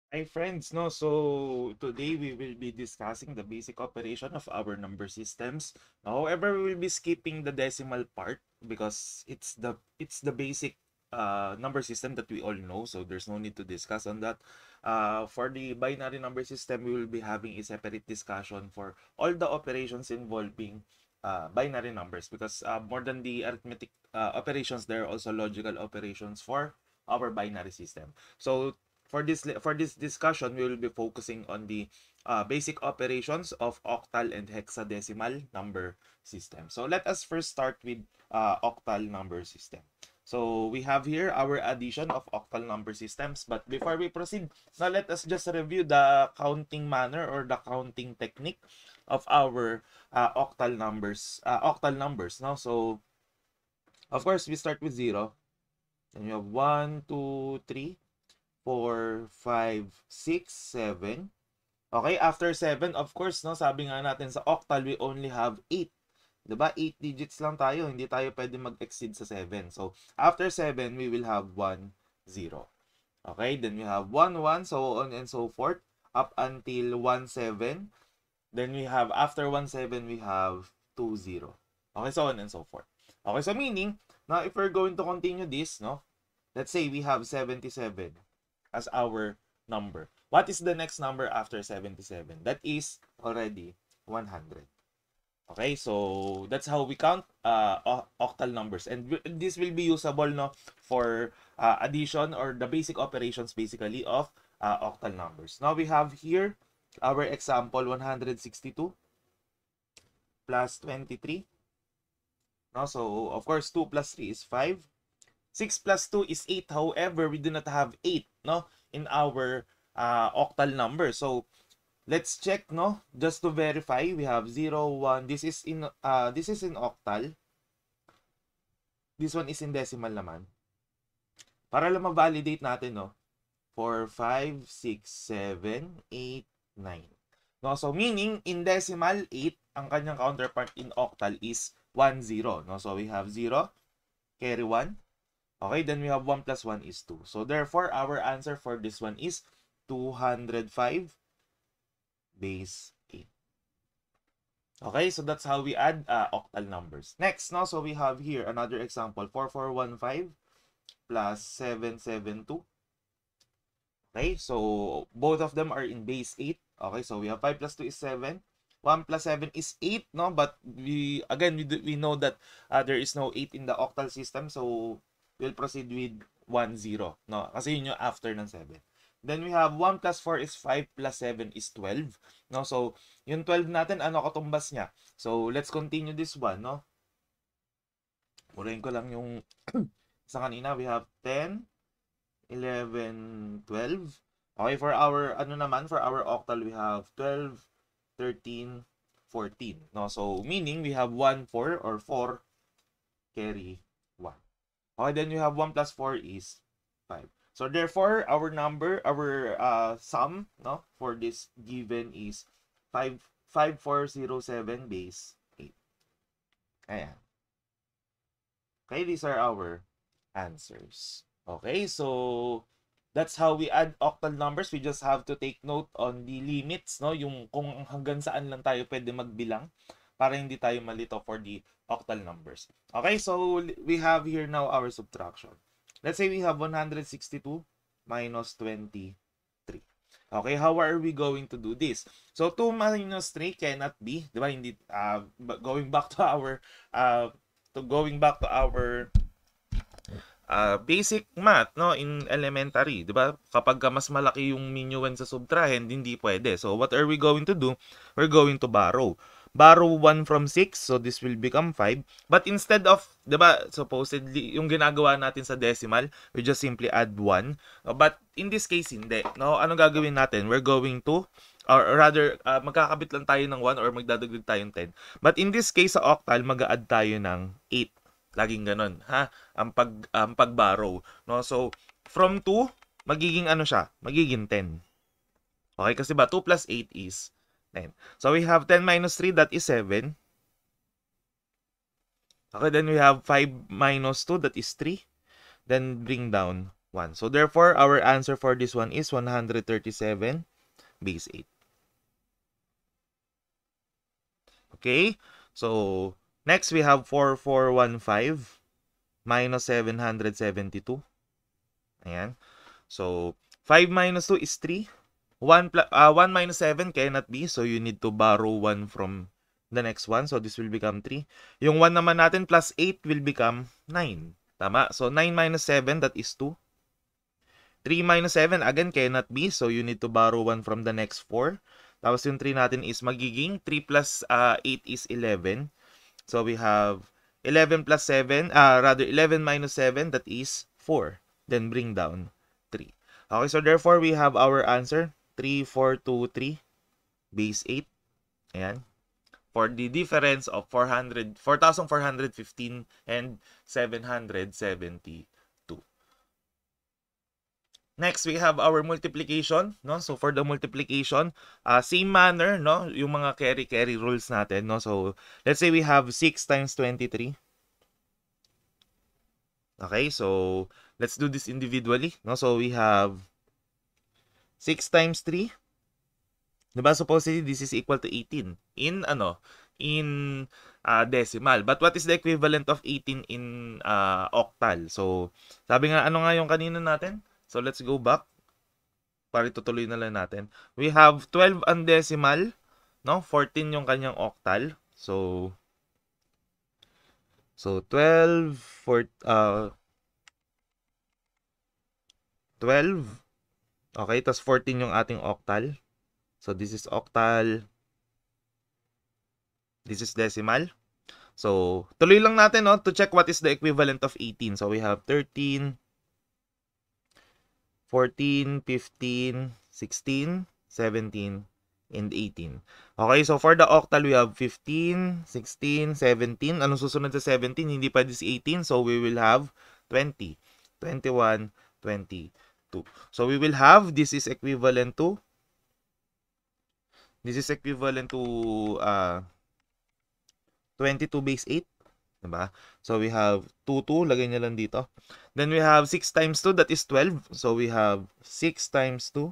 Hi friends, no. So today we will be discussing the basic operation of our number systems. However, we will be skipping the decimal part because it's the basic number system that we all know. So there's no need to discuss on that. For the binary number system, we will be having a separate discussion for all the operations involving binary numbers because more than the arithmetic operations, there are also logical operations for our binary system. So for this discussion, we will be focusing on the basic operations of octal and hexadecimal number system. So let us first start with octal number system. So we have here our addition of octal number systems. But before we proceed, now let us just review the counting manner or the counting technique of our octal numbers. No? So of course, we start with 0. Then you have 1, 2, 3. 4, 5, 6, 7. Okay, after 7, of course, no, sabi nga natin sa octal, we only have 8. 'Di ba? 8 digits lang tayo. Hindi tayo pwede mag-exceed sa 7. So, after 7, we will have 1, 0. Okay, then we have 1, 1, so on and so forth, up until 1, 7. Then we have, after 1, 7, we have 2, 0. Okay, so on and so forth. Okay, so meaning, now if we're going to continue this, no, let's say we have 77 as our number. What is the next number after 77? That is already 100. Okay, so that's how we count octal numbers. And this will be usable, no, for addition or the basic operations basically of octal numbers. Now we have here our example 162 plus 23. No, so of course 2 plus 3 is 5. 6 plus 2 is 8. However, we do not have 8, no, in our octal number. So, let's check, no, just to verify. We have 0, 1. This is in octal. This one is in decimal naman. Para lang ma-validate natin, no. 4, 5, 6, 7, 8, 9. No, so meaning in decimal 8, ang kanyang counterpart in octal is 1, 0. No, so we have 0, carry 1. Okay, then we have 1 plus 1 is 2. So therefore, our answer for this one is 205 base 8. Okay, so that's how we add octal numbers. Next, no, so we have here another example, 4415 plus 772. Okay, so both of them are in base 8. Okay, so we have 5 plus 2 is 7. 1 plus 7 is 8, no? But we know that there is no 8 in the octal system. So, we'll proceed with 1, 0. No? Kasi yun yung after ng 7. Then we have 1 plus 4 is 5 plus 7 is 12. No? So, yung 12 natin, ano katumbas niya? So, let's continue this one, no? Purahin ko lang yung sa kanina. We have 10, 11, 12. Okay, for our, for our octal, we have 12, 13, 14. No? So, meaning we have 1, 4 or 4 carry 1. Okay, then we have 1 plus 4 is 5. So, therefore, our sum, no, for this given is 5407 base 8. Ayan. Okay, these are our answers. Okay, so that's how we add octal numbers. We just have to take note on the limits, no? Yung kung hanggang saan lang tayo pwede magbilang para hindi tayo malito for the octal numbers. Okay, so we have here now our subtraction. Let's say we have 162 minus 23. Okay, how are we going to do this? So 2 minus 3 cannot be, 'di ba? Hindi going back to our basic math, no, in elementary, 'di ba? Kapag mas malaki yung minuend sa subtrahend, hindi pwede. So what are we going to do? We're going to borrow 1 from 6, so this will become 5. But instead of, 'di ba, supposedly yung ginagawa natin sa decimal, we just simply add 1. But in this case, hindi. No, ano gagawin natin? We're going to, or rather, magkakabit lang tayo ng 1 or magdadagdag tayong 10. But in this case, sa octal, mag-a-add tayo ng 8. Laging ganun, ha? Ang pag-borrow, no? So, from 2, magiging ano siya? Magiging 10. Okay, kasi ba 2 plus 8 is 10. So, we have 10 minus 3, that is 7. Okay, then we have 5 minus 2, that is 3. Then, bring down 1. So therefore, our answer for this one is 137 base 8. Okay? So, next we have 4415 minus 772. Ayan. So, 5 minus 2 is 3. 1 minus 7 cannot be. So, you need to borrow 1 from the next one. So, this will become 3. Yung 1 naman natin plus 8 will become 9. Tama? So, 9 minus 7, that is 2. 3 minus 7, again, cannot be. So, you need to borrow 1 from the next 4. Tapos, yung 3 natin is magiging 3 plus 8 is 11. So, we have 11 plus 7, rather 11 minus 7, that is 4. Then, bring down 3. Okay, so therefore, we have our answer, 3, 4, 2, 3, base 8. Ayan. For the difference of 4,415 and 772. Next, we have our multiplication, no? So for the multiplication, same manner, no? Yung mga carry rules natin, no? So let's say we have 6 times 23. Okay, so let's do this individually, no? So we have 6 times 3. Diba? Supposedly this is equal to 18 in decimal. But what is the equivalent of 18 in octal? So sabi nga, ano nga yung kanina natin? So let's go back. Para itutuloy na lang natin. We have 12 ang decimal, no? 14 yung kanyang octal. So 12 12. Okay, tas 14 yung ating octal. So this is octal. This is decimal. So tuloy lang natin, no, to check what is the equivalent of 18. So we have 13, 14, 15, 16, 17, and 18. Okay, so for the octal, we have 15, 16, 17. Anong susunod sa 17? Hindi pa this 18, so we will have 20, 21, 22. So we will have, this is equivalent to 22 base 8. Diba? So we have 2, lagay niya lang dito. Then we have 6 times 2, that is 12. So we have 6 times 2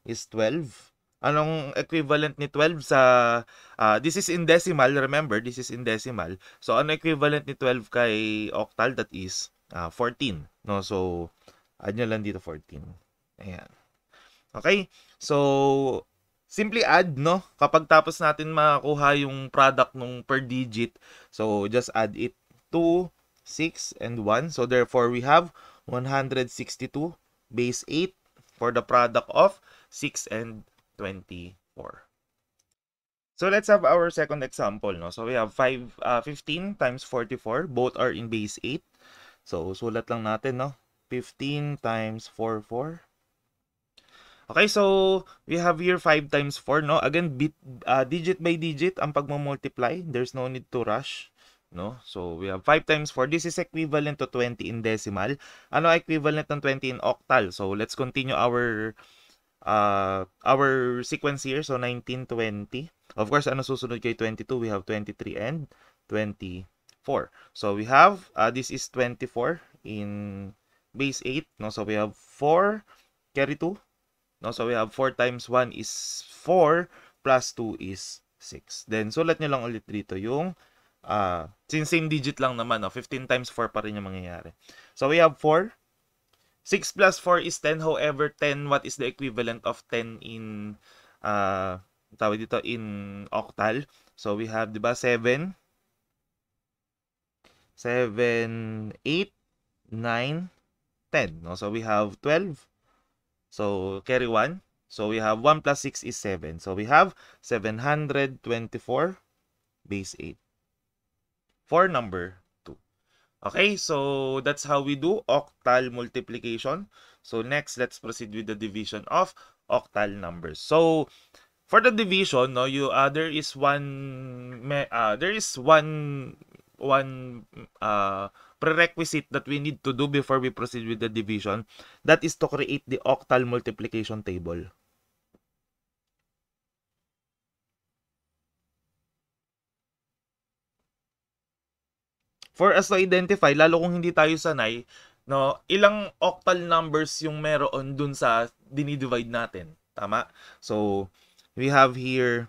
is 12. Anong equivalent ni 12 sa, this is in decimal, remember, this is in decimal. So ano equivalent ni 12 kay octal? That is 14. No? So, add nyo lang dito 14. Ayan. Okay? So, simply add, no? Kapag tapos natin makakuha yung product nung per digit, so just add it 2, 6, and 1. So therefore, we have 162 base 8 for the product of 6 and 24. So let's have our second example, no? So we have 15 times 44. Both are in base 8. So sulat lang natin, no? 15 times 44. Okay, so we have here 5 times 4, no? Again, digit by digit ang pagmumultiply. There's no need to rush, no? So we have 5 times 4. This is equivalent to 20 in decimal. Ano equivalent ng 20 in octal? So let's continue our sequence here. So 19, 20. Of course, ano susunod kay 22? We have 23 and 24. So we have, this is 24 in base 8, no? So we have 4, carry 2. No, so we have 4 times 1 is 4 plus 2 is 6. Then sulat nyo lang ulit dito yung since same digit lang naman, no? 15 times 4 pa rin yung mangyayari. So we have 4. 6 plus 4 is 10. However, 10, what is the equivalent of 10 in tawag dito in octal? So we have, di ba, 7, 8, 9, 10. No? So we have 12. So, carry 1. So, we have 1 plus 6 is 7. So, we have 724 base 8 for number 2. Okay, so that's how we do octal multiplication. So, next, let's proceed with the division of octal numbers. So, for the division, no, there is one prerequisite that we need to do before we proceed with the division. That is to create the octal multiplication table. For us to identify, lalo kung hindi tayo sanay, no, ilang octal numbers yung meron dun sa dinidivide natin. Tama? So, we have here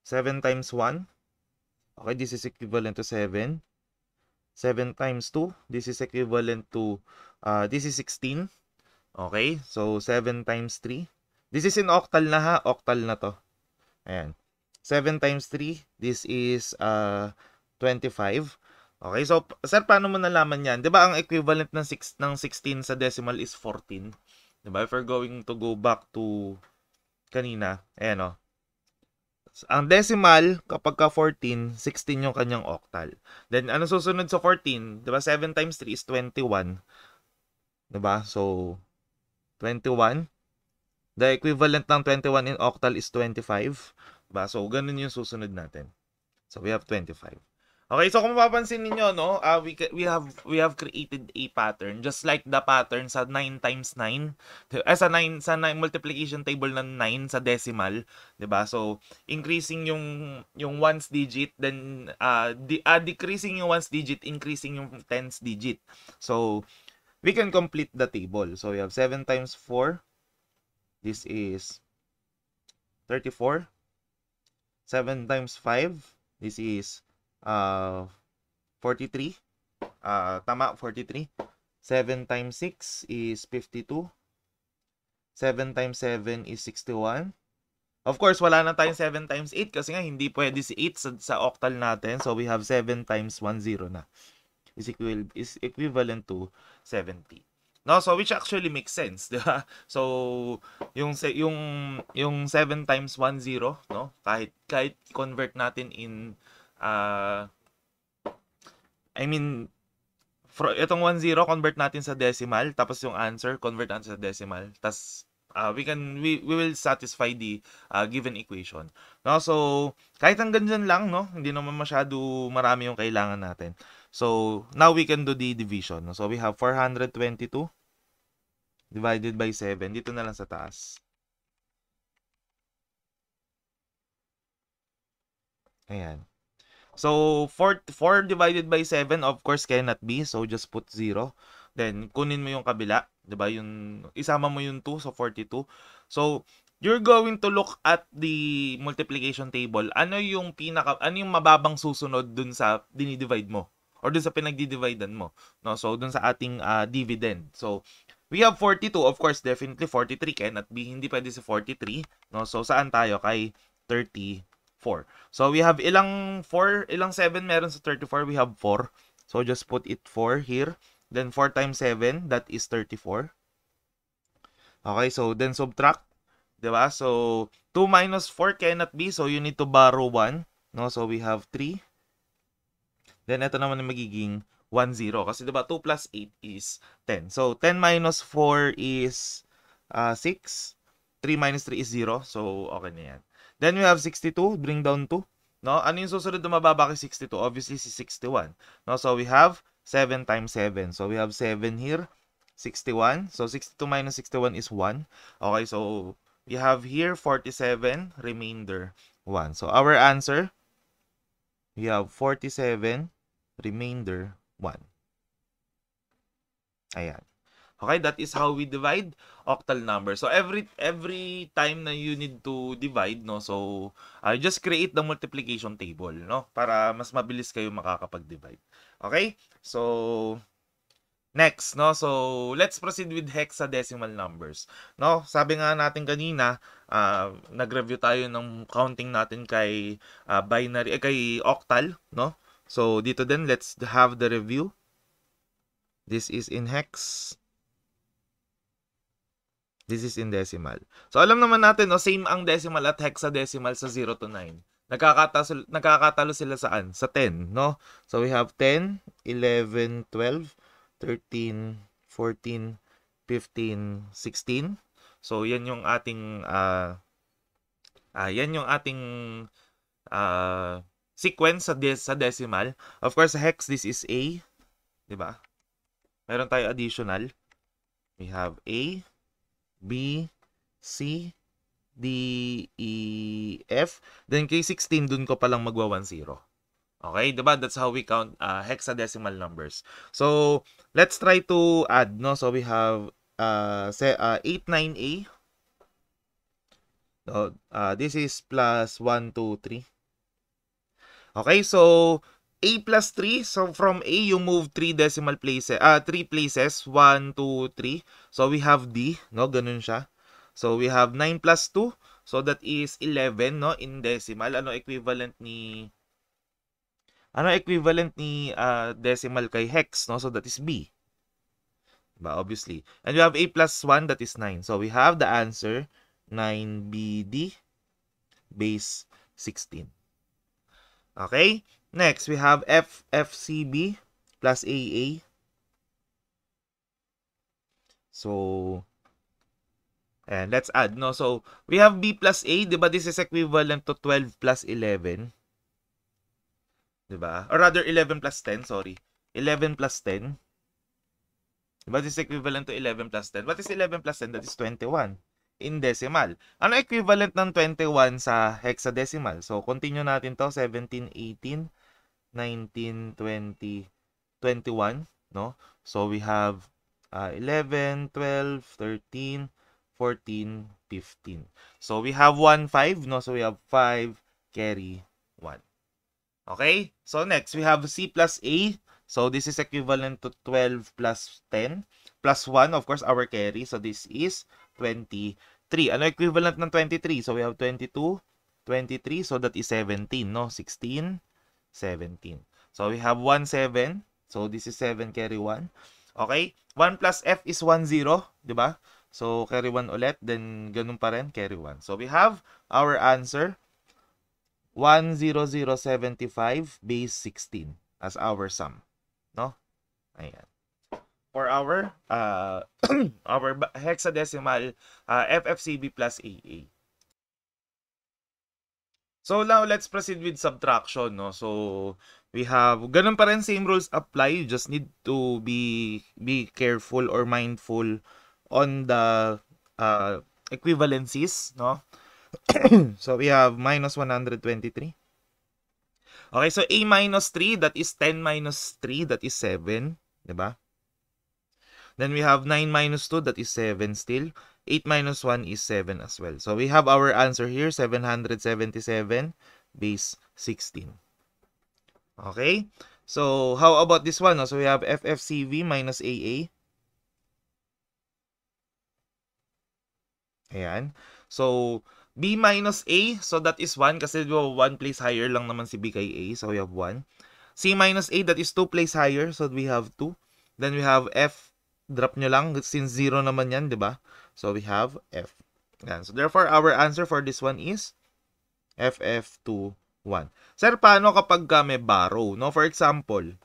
7 times 1. Okay, this is equivalent to 7. 7 times 2, this is equivalent to, this is 16. Okay, so 7 times 3. This is in octal na ha, octal na to. Ayan. 7 times 3, this is 25. Okay, so sir, paano mo nalaman yan? 'Di ba ang equivalent ng 16 sa decimal is 14? 'Di ba? If we're going to go back to kanina, ayan oh. Ang decimal, kapag ka 14, 16 yung kanyang octal. Then, ano susunod sa 14? Diba? 7 times 3 is 21. Diba? So, 21. The equivalent ng 21 in octal is 25. Diba? So, ganun yung susunod natin. So, we have 25. Okay, so kung mapapansin niyo no, we have created a pattern just like the pattern sa 9 times 9. Sa 9 multiplication table ng 9 sa decimal, 'di ba? So increasing yung ones digit, then decreasing yung ones digit, increasing yung tens digit. So we can complete the table. So we have 7 times 4. This is 34. 7 times 5. This is 43. Tama, 43. 7 times 6 is 52. 7 times 7 is 61. Of course, wala na tayong 7 times 8 kasi nga hindi pwede si 8 sa octal natin. So, we have 7 times 10 na. Is equivalent to 70. No, so which actually makes sense, 'di ba? So, yung 7 times 10, no? Kahit convert natin in I mean, itong 10 convert natin sa decimal, tapos yung answer convert natin sa decimal. Tapos we will satisfy the given equation. No, so kahit hanggang dyan lang, no, hindi naman masyado marami yung kailangan natin. So now we can do the division. No? So we have 422 divided by 7 dito na lang sa taas. Ayan. So, 4 divided by 7, of course, cannot be. So, just put 0. Then, kunin mo yung kabila. 'Di ba? Isama mo yung 2, so 42. So, you're going to look at the multiplication table. Ano yung mababang susunod dun sa dinidivide mo? Or dun sa pinagdidividean mo? No? So, dun sa ating dividend. So, we have 42. Of course, definitely 43 cannot be. Hindi pwede si 43. No? So, saan tayo? Kay 30. 4. So we have ilang 7 meron sa 34? We have 4. So just put it 4 here. Then 4 times 7, that is 34. Okay, so then subtract, 'di ba? So 2 minus 4 cannot be, so you need to borrow 1, no? So we have 3. Then ito naman ang magiging 1 0 kasi 'di ba 2 plus 8 is 10. So 10 minus 4 is 6. 3 minus 3 is 0. So okay na 'yan. Then we have 62, bring down 2. No? Ano yung susunod na mababa kay 62? Obviously, si 61. No? So we have 7 times 7. So we have 7 here, 61. So 62 minus 61 is 1. Okay, so we have here 47, remainder 1. So our answer, we have 47, remainder 1. Ayan. Okay, that is how we divide octal number. So every time na you need to divide, no, so just create the multiplication table, no, para mas mabilis kayo makakapag-divide. Okay? So next, no, so let's proceed with hexadecimal numbers. No, sabi nga natin kanina, nag-review tayo ng counting natin kay binary, kay octal, no? So dito din, let's have the review. This is in hex. This is in decimal. So, alam naman natin, no, same ang decimal at hexadecimal sa 0 to 9. Nagkakatalo sila saan? Sa 10, no? So, we have 10, 11, 12, 13, 14, 15, 16. So, yan yung ating sequence sa decimal. Of course, sa hex, this is A. Diba? Meron tayo additional. We have A, B, C, D, E, F. Then kay 16, dun ko palang magwa 1, 0. Okay, diba? That's how we count hexadecimal numbers. So, let's try to add, no? So, we have 89A. So, this is plus 1, 2, 3. Okay, so A plus 3. So, from A, you move 3 decimal places, 3 places, 1, 2, 3. So, we have D, no? Ganun siya. So, we have 9 plus 2. So, that is 11, no? In decimal. Ano equivalent ni decimal kay hex, no? So, that is B. Diba? Obviously. And we have A plus 1, that is 9. So, we have the answer, 9BD base 16. Okay? Next, we have FFCB plus AA. So, and let's add, no? So, we have B plus A, diba? This is equivalent to 12 plus 11. Diba? Or rather, 11 plus 10, sorry. 11 plus 10. Diba? This is equivalent to 11 plus 10. What is 11 plus 10? That is 21 in decimal. Ano equivalent ng 21 sa hexadecimal? So, continue natin to. 17, 18, 19, 20, 21, no? So, we have 11, 12, 13, 14, 15. So, we have 1, 5, no? So, we have 5, carry 1. Okay? So, next, we have C plus A. So, this is equivalent to 12 plus 10 plus 1, of course, our carry. So, this is 23. Ano equivalent ng 23? So, we have 22, 23. So, that is 17, no? 16, 17. So, we have 1, 7. So, this is 7, carry 1. Okay? 1 plus F is 1, 0. Diba? So, carry 1 ulit. Then, ganun pa rin, carry 1. So, we have our answer, 10075 base 16 as our sum. No? Ayan. For our our hexadecimal FFCB plus AA. So now let's proceed with subtraction, no? So we have ganun pa rin, same rules apply. You just need to be careful or mindful on the equivalencies, no? So we have minus 123. Okay, so A minus 3, that is 10 minus 3, that is 7, 'di ba? Then we have 9 minus 2, that is 7 still. 8 minus 1 is 7 as well. So we have our answer here, 777 base 16. Okay? So how about this one? So we have FFCV minus AA. Ayan. So B minus A, so that is 1 kasi 1 place higher lang naman si B kay A. So we have 1. C minus A, that is 2 place higher. So we have 2. Then we have F, drop nyo lang since 0 naman yan, di ba? So we have F. Yan. So therefore, our answer for this one is FF21. Sir, paano kapag may borrow? No? For example,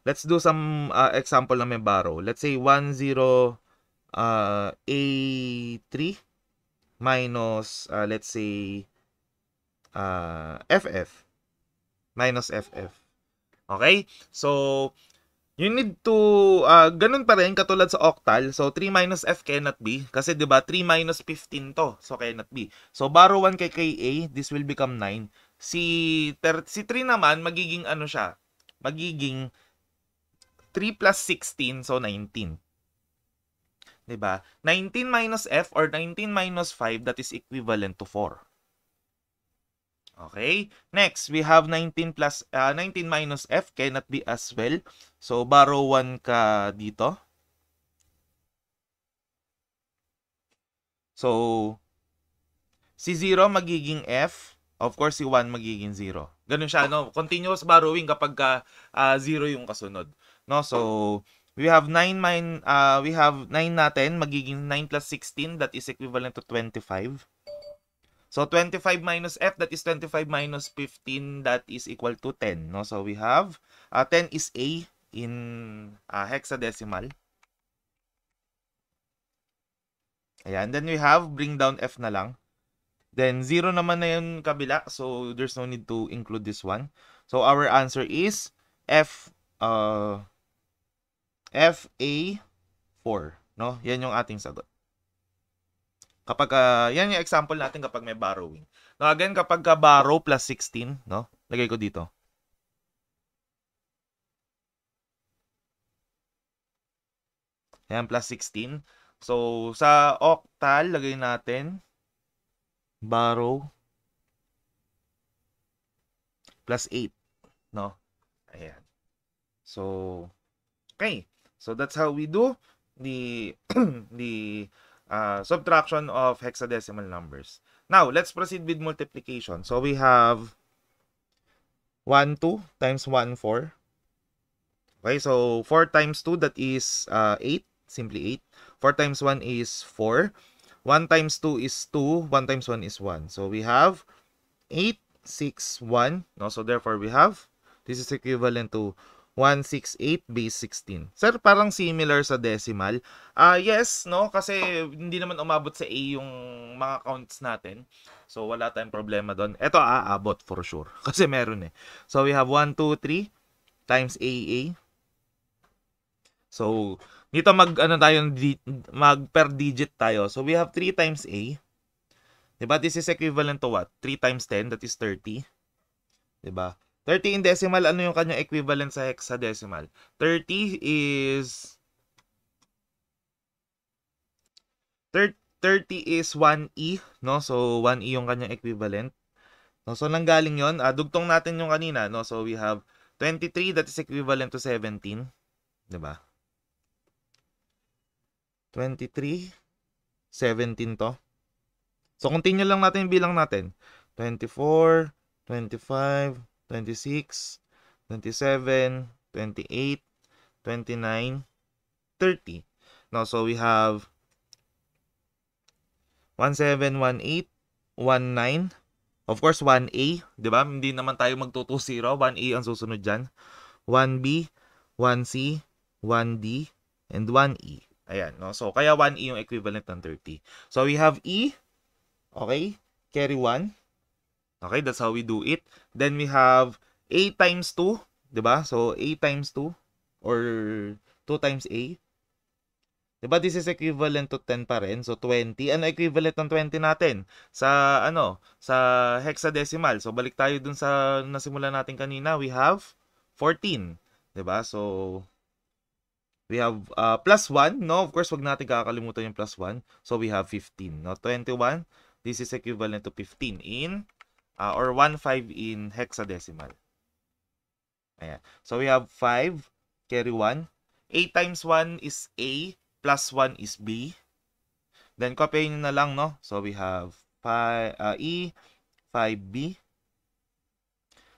let's do some example na may borrow. Let's say 10 A3 minus, let's say, FF minus FF. Okay? So, you need to, ganun pa rin, katulad sa octal. So, 3 minus F cannot be. Kasi, di ba 3 minus 15 to. So, cannot be. So, borrow 1 kay KA, this will become 9. Si 3 naman, magiging ano siya? Magiging 3 plus 16, so 19. Di ba? 19 minus F or 19 minus 5, that is equivalent to 4. Okay? Next, we have 19 minus F cannot be as well. So, borrow 1 ka dito. So, si 0 magiging F. Of course, si 1 magiging 0. Ganun siya, no? Continuous borrowing kapag 0 yung kasunod. No? So, we have 9 natin, magiging 9 plus 16, that is equivalent to 25. So, 25 minus F, that is 25 minus 15, that is equal to 10. No? So, we have 10 is A in hexadecimal. Ayan. Then, we have bring down F na lang. Then, 0 naman na yun kabila. So, there's no need to include this one. So, our answer is FA4. No? Yan yung ating sagot. Kapag, yan yung example natin kapag may borrowing. Now, again, kapag borrow plus 16, no? Lagay ko dito. Ayan, plus 16. So, sa octal, lagay natin borrow plus 8, no? Ayan. So, okay. So, that's how we do the the subtraction of hexadecimal numbers. Now, let's proceed with multiplication. So, we have 1, 2 times 1, 4. Okay, so 4 times 2, that is 8. Simply 8. 4 times 1 is 4. 1 times 2 is 2. 1 times 1 is 1. So we have 8, 6, 1. No? So therefore we have, this is equivalent to 168 base 16. Sir, parang similar sa decimal. Yes, no? Kasi hindi naman umabot sa A yung mga counts natin. So wala tayong problema doon. Ito aabot for sure. Kasi meron eh. So we have 1, 2, 3 times AA. So, dito mag per digit tayo. So, we have 3 times A. Diba? This is equivalent to what? 3 times 10, that is 30. Diba? 30 in decimal, ano yung kanyang equivalent sa hexadecimal? 30 is 1E, no? So, 1E yung kanyang equivalent. No? So, nanggaling yun. Dugtong natin yung kanina, no? So, we have 23, that is equivalent to 17. Diba? 23, 17 to. So, continue lang natin yung bilang natin. 24, 25, 26, 27, 28, 29, 30. No, so we have 1718, 19. Of course, 1A, di ba? Hindi naman tayo magto-20. 1A ang susunod dyan. 1B, 1C, 1D, and 1E. Ayan, no? So, kaya 1E yung equivalent ng 30. So, we have E. Okay? Carry 1. Okay, that's how we do it. Then we have A times 2. Diba? So, A times 2. Or 2 times A. Diba? This is equivalent to 10 pa rin. So, 20. Ano equivalent ng 20 natin? Sa, sa hexadecimal. So, balik tayo dun sa nasimula natin kanina. We have 14. Diba? So, we have plus 1, no? Of course, wag natin kakalimutan yung plus 1. So, we have 15, no? 21, this is equivalent to 15 in, or 1/5 in hexadecimal. Ayan. So, we have 5, carry 1. A times 1 is A, plus 1 is B. Then, copyin nyo na lang, no? So, we have 5, E, 5B.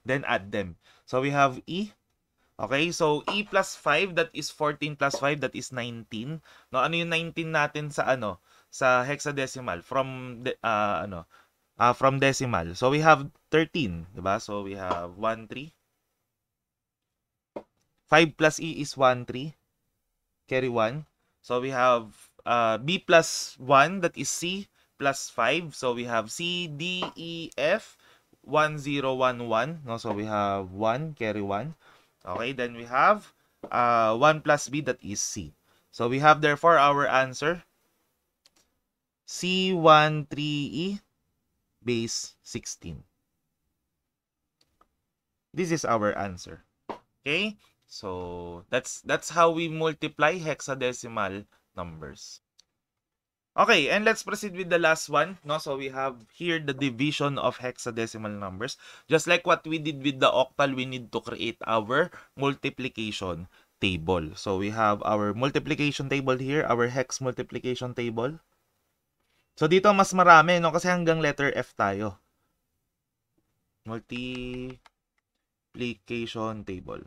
Then, add them. So, we have E. Okay, so E plus 5, that is 14 plus 5, that is 19. No, ano yung 19 natin sa sa hexadecimal from from decimal. So we have 13, 'di ba? So we have 1 3. 5 plus E is 1 3. Carry 1. So we have B plus 1, that is C plus 5. So we have C D E F 1 0 1 1. No, so we have 1, carry 1. Okay, then we have 1 plus B, that is C. So we have therefore our answer, C13E base 16. This is our answer. Okay? So that's how we multiply hexadecimal numbers. Okay, and let's proceed with the last one. No, so we have here the division of hexadecimal numbers. Just like what we did with the octal, we need to create our multiplication table. So we have our multiplication table here, our hex multiplication table. So dito mas marami, no, kasi hanggang letter F tayo. Multiplication table.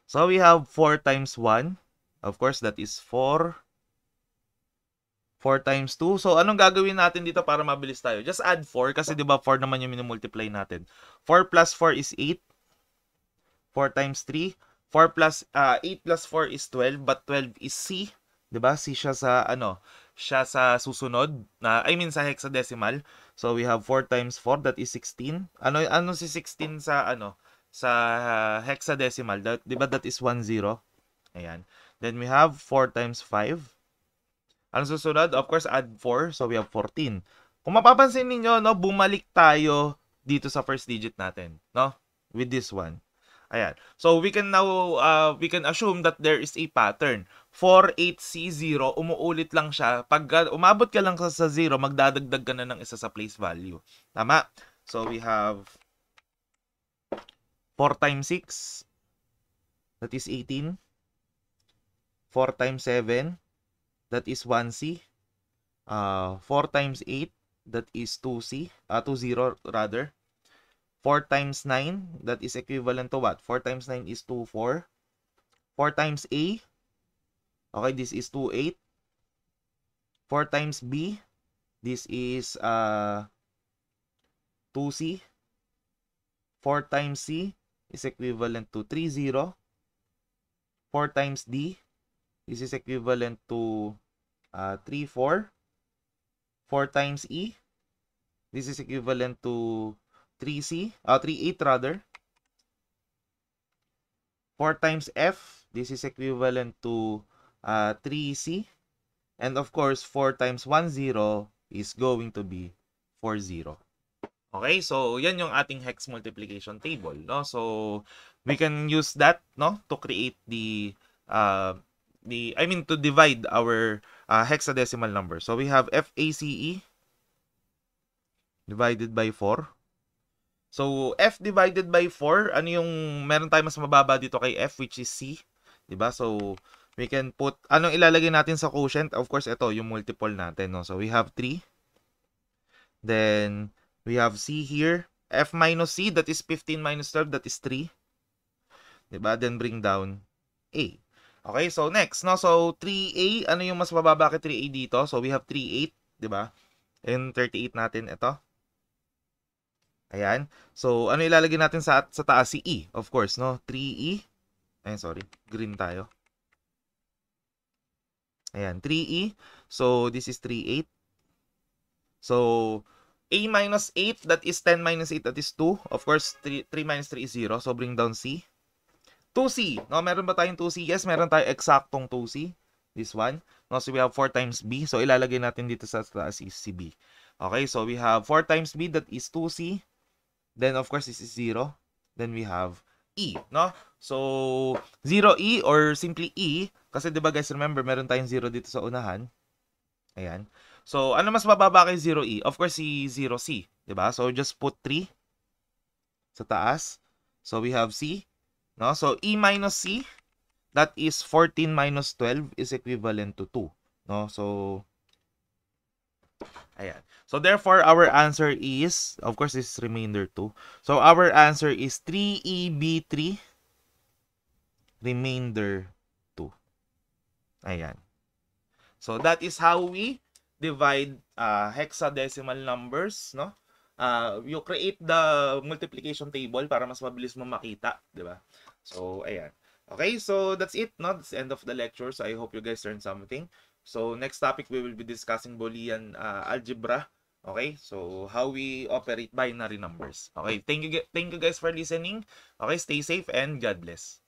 So we have 4 times 1. Of course, that is 4. 4 times 2. So, anong gagawin natin dito para mabilis tayo? Just add 4 kasi di ba 4 naman yung minumultiply natin. 4 plus 4 is 8. 4 times 3. 8 plus 4 is 12, but 12 is C. Di ba? C siya sa siya sa susunod I mean sa hexadecimal. So we have 4 times 4, that is 16. Ano si 16 sa sa hexadecimal? Di ba that is 10? Ayan. Then we have 4 times 5. Ano susunod? Of course, add 4. So we have 14. Kung mapapansin niyo, no, bumalik tayo dito sa first digit natin, no? With this one. Ayan. So we can now we can assume that there is a pattern. 48C0, umuulit lang siya. Pag umabot ka lang sa 0, magdadagdag ka na ng isa sa place value. Tama? So we have 4 times 6, that is 18. 4 times 7, that is 1C. 4 times 8, that is 2C. 20 rather. 4 times 9, that is equivalent to what? 4 times 9 is 24. 4 times A, okay, this is 28. 4 times B, this is 2C. 4 times C is equivalent to 30. 4 times D, this is equivalent to 34. 4 times E, this is equivalent to 3C, 38 rather. 4 times F, this is equivalent to 3C. And of course, 4 times 10 is going to be 40. Okay, so yan yung ating hex multiplication table, no? So we can use that, no, to create to divide our hexadecimal number. So we have FACE divided by 4. So F divided by 4, ano yung meron tayo mas mababa dito kay F, which is C, 'di ba? So we can put anong ilalagay natin sa quotient? Of course, ito yung multiple natin, no? So we have 3. Then we have C here. F minus C, that is 15 minus 12, that is 3. Diba? Then bring down A. Okay, so next, no? So 3A, ano yung mas mababa kay 3A dito? So we have 38, diba? And 38 natin, ito. Ayan. So ano ilalagay natin sa taas? Si E, of course, no? 3E. Ayan, sorry. Green tayo. Ayan, 3E. So this is 38. So A minus 8, that is 10 minus 8, that is 2. Of course, 3 minus 3 is 0. So, bring down C. 2C. No, meron ba tayong 2C? Yes, meron tayong eksaktong 2C. This one. No, so, we have 4 times B. So, ilalagay natin dito sa taas is si B. Okay, so we have 4 times B, that is 2C. Then, of course, this is 0. Then, we have E. No? So, 0E or simply E. Kasi, di ba guys, remember, meron tayong 0 dito sa unahan. Ayan. So, ano mas mababa kay 0E? Of course, si 0C. Diba? So, just put 3 sa taas. So, we have C. No? So, E minus C, that is 14 minus 12 is equivalent to 2. No? So, ayan. So, therefore, our answer is, of course, this is remainder 2. So, our answer is 3EB3 remainder 2. Ayan. So, that is how we divide hexadecimal numbers, no? You create the multiplication table para mas mabilis mo makita, di ba? So, ayan. Okay, so that's it, no? That's the end of the lecture. So, I hope you guys learned something. So, next topic, we will be discussing Boolean algebra. Okay, so how we operate binary numbers. Okay, thank you guys for listening. Okay, stay safe and God bless.